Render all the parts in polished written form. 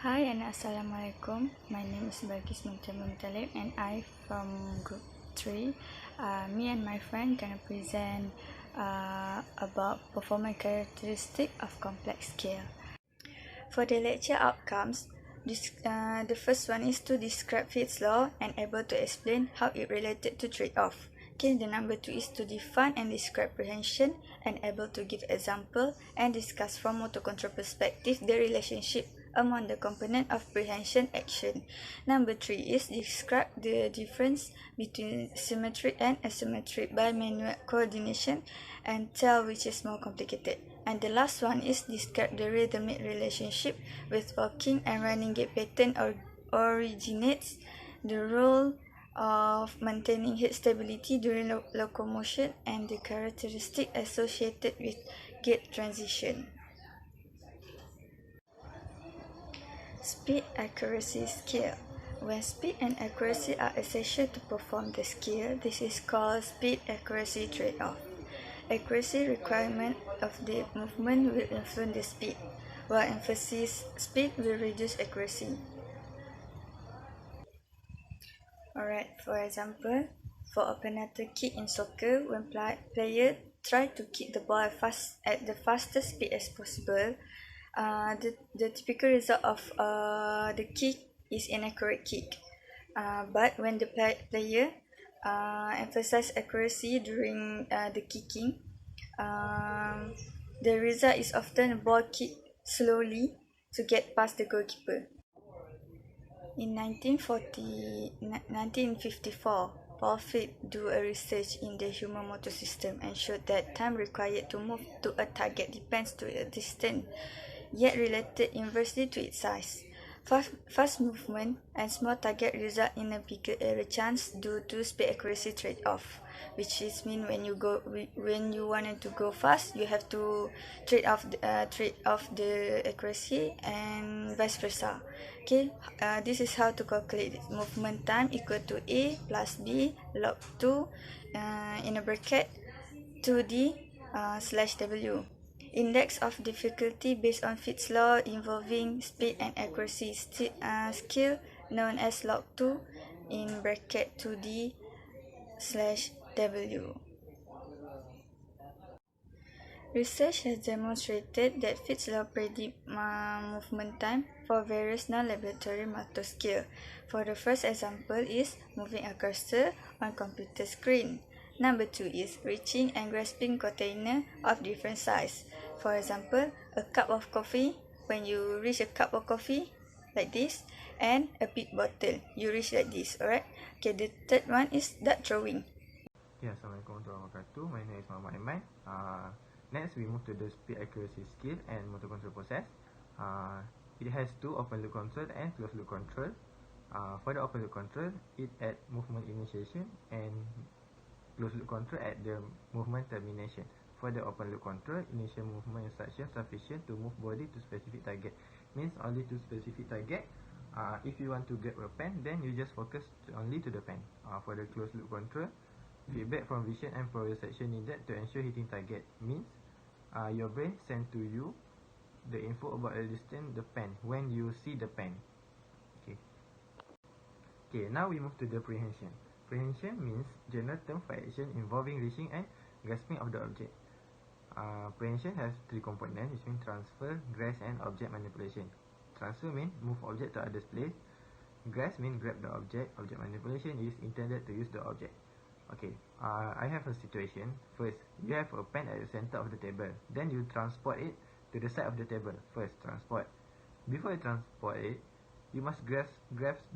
Hi and Assalamualaikum. My name is Balqis bin Abdul Mutalib and I from group 3. Me and my friend gonna present about performance characteristic of complex scale. For the lecture outcomes, the first one is to describe Fitts law and able to explain how it related to trade-off. Okay, the number 2 is to define and describe prehension and able to give example and discuss from motor control perspective the relationship among the component of prehension action. Number 3 is describe the difference between symmetric and asymmetric by manual coordination and tell which is more complicated. And the last one is describe the rhythmic relationship with walking and running gait pattern originates the role of maintaining head stability during locomotion and the characteristic associated with gait transition. Speed accuracy scale. When speed and accuracy are essential to perform the skill, this is called speed accuracy trade-off. Accuracy requirement of the movement will influence the speed, while emphasis speed will reduce accuracy. Alright, for example, for a penalty kick in soccer, when player try to kick the ball at the fastest speed as possible, the typical result of the kick is inaccurate kick. But when the player emphasize accuracy during the kicking, the result is often a ball kicked slowly to get past the goalkeeper. In 1954, Paul do a research in the human motor system and showed that time required to move to a target depends to a distance, yet related inversely to its size. Fast movement and small target result in a bigger error chance due to speed accuracy trade-off, which is mean when you wanted to go fast, you have to trade off the accuracy and vice versa. Okay, this is how to calculate it. Movement time equal to A plus B log 2 in a bracket 2D slash W. Index of difficulty based on Fitts law involving speed and accuracy skill known as log 2 in bracket 2D slash W. Research has demonstrated that Fitts law predict movement time for various non-laboratory motor skill. For the first example is moving a cursor on computer screen. Number 2 is reaching and grasping container of different size. For example, a cup of coffee, when you reach a cup of coffee like this, and a big bottle, you reach like this, alright? Okay, the third one is dart throwing. Assalamualaikum warahmatullahi wabarakatuh. My name is Muhammad Aiman. Next, we move to the speed accuracy skill and motor control process. It has two open loop control and closed loop control. For the open loop control, it at movement initiation and closed loop control at the movement termination. For the open loop control, initial movement instruction sufficient to move body to specific target. Means only to specific target. If you want to grab a pen, then you just focus only to the pen. For the closed loop control, feedback from vision and proprioception needed to ensure hitting target. Means your brain send to you the info about the distance the pen when you see the pen. Okay, now we move to the prehension. Prehension means general term for action involving reaching and grasping of the object. Prehension has three components, which means transfer, grasp, and object manipulation. Transfer means move object to other place. Grasp means grab the object. Object manipulation is intended to use the object. Okay, I have a situation. First, you have a pen at the center of the table. Then you transport it to the side of the table. First, transport. Before you transport it, you must grasp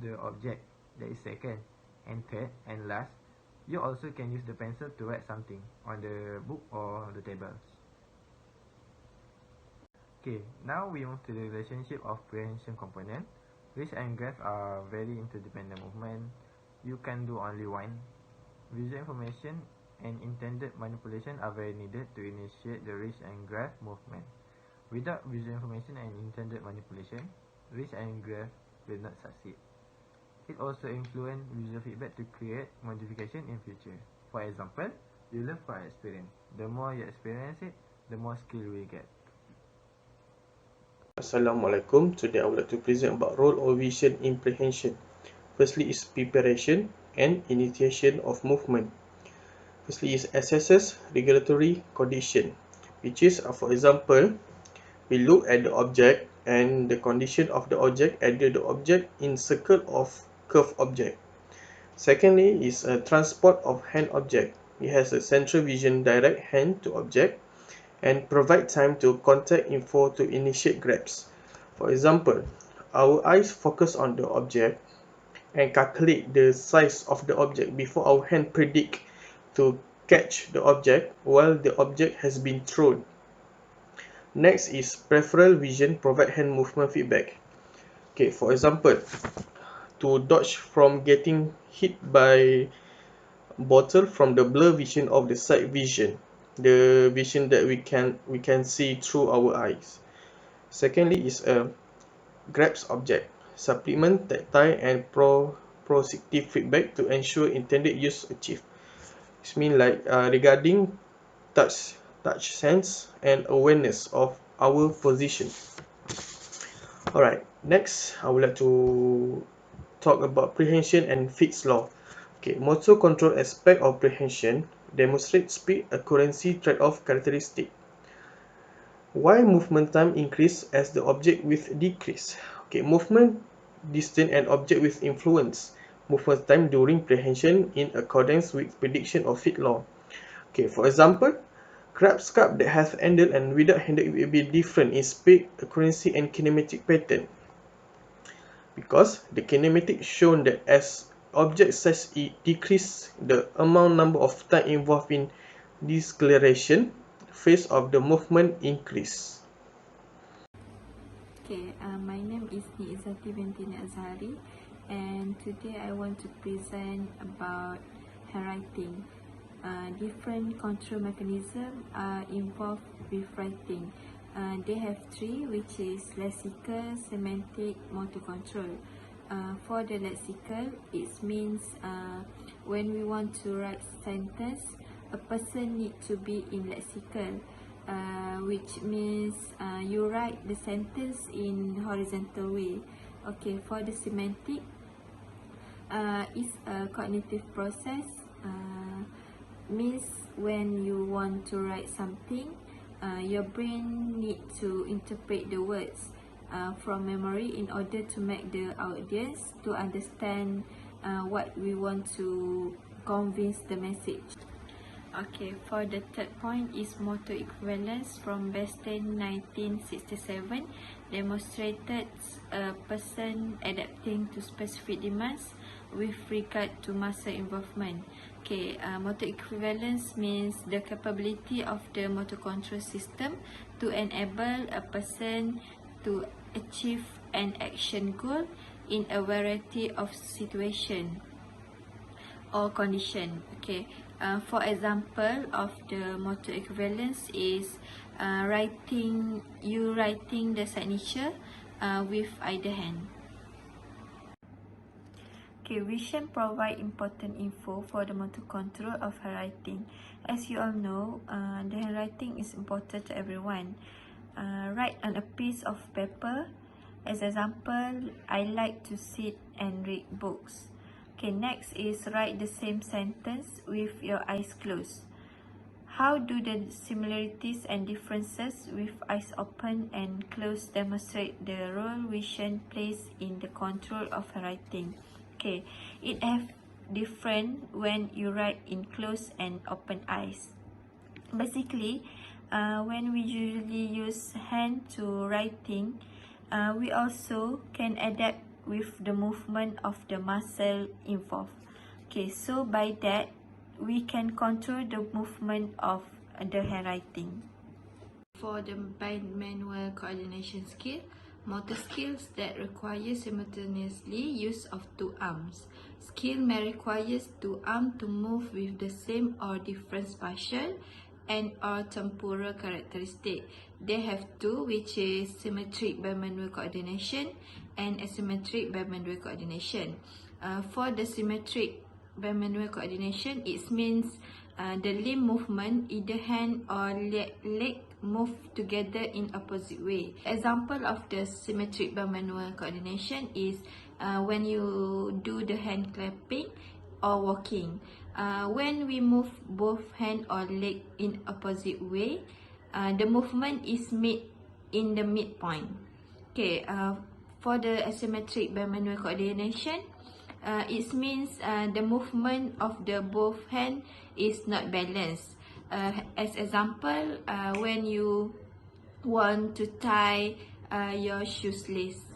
the object. That is second. And third and last, you also can use the pencil to write something on the book or the tables. Okay, now we move to the relationship of prehension component. Reach and grasp are very interdependent movement. You can do only one. Visual information and intended manipulation are very needed to initiate the reach and grasp movement. Without visual information and intended manipulation, reach and grasp will not succeed. It also influences visual feedback to create modification in future. For example, you learn from experience. The more you experience it, the more skill you will get. Assalamualaikum. Today I would like to present about role of vision in prehension. Firstly is preparation and initiation of movement. Firstly is assesses regulatory condition, which is, for example, we look at the object and the condition of the object, either the object in circle of curved object. Secondly is a transport of hand object. It has a central vision direct hand to object and provide time to contact info to initiate grabs. For example, our eyes focus on the object and calculate the size of the object before our hand predict to catch the object while the object has been thrown. Next is peripheral vision provide hand movement feedback. Okay, for example, to dodge from getting hit by bottle from the blur vision of the side vision, the vision that we can see through our eyes. Secondly is a grabs object, supplement tactile and proprioceptive feedback to ensure intended use achieved. This means like regarding touch sense and awareness of our position. Alright, next I would like to talk about prehension and Fick's law. Okay, motor control aspect of prehension demonstrates speed accuracy trade-off characteristic. Why movement time increase as the object width decrease? Okay, movement distance and object width influence movement time during prehension in accordance with prediction of Fick's law. Okay, for example, crab scarp that has handle and without handle will be different in speed, accuracy and kinematic pattern. Because the kinematic shown that as object size decrease, the number of time involved in deceleration phase of the movement increase. Okay, my name is Nik Izzati binti Nik Azhari, and today I want to present about handwriting. Different control mechanisms are involved with writing. They have three, which is lexical, semantic, motor control. For the lexical, it means when we want to write sentence, a person needs to be in lexical, which means you write the sentence in horizontal way. Okay, for the semantic, it's a cognitive process. Means when you want to write something, your brain need to interpret the words from memory in order to make the audience to understand what we want to convince the message. Okay, for the third point is motor equivalence from Bastien 1967 demonstrated a person adapting to specific demands with regard to muscle involvement. Okay, motor equivalence means the capability of the motor control system to enable a person to achieve an action goal in a variety of situations or condition. Okay, for example of the motor equivalence is writing the signature with either hand. Okay, vision provide important info for the motor control of handwriting. As you all know, the handwriting is important to everyone. Write on a piece of paper. As example, I like to sit and read books. Okay, next is write the same sentence with your eyes closed. How do the similarities and differences with eyes open and closed demonstrate the role vision plays in the control of handwriting? Okay, it have different when you write in closed and open eyes. Basically, when we usually use hand to writing, we also can adapt with the movement of the muscle involved. Okay, so by that, we can control the movement of the handwriting. For the bimanual coordination skill, motor skills that require simultaneously use of two arms. Skill may require two arms to move with the same or different spatial and or temporal characteristic. They have two, which is symmetric bimanual coordination and asymmetric bimanual coordination. For the symmetric bimanual coordination, it means the limb movement, either hand or leg move together in opposite way. Example of the symmetric bimanual coordination is when you do the hand clapping or walking. When we move both hand or leg in opposite way, the movement is made in the midpoint. Okay, for the asymmetric bimanual coordination, it means the movement of the both hand is not balanced. As example, when you want to tie your shoelace,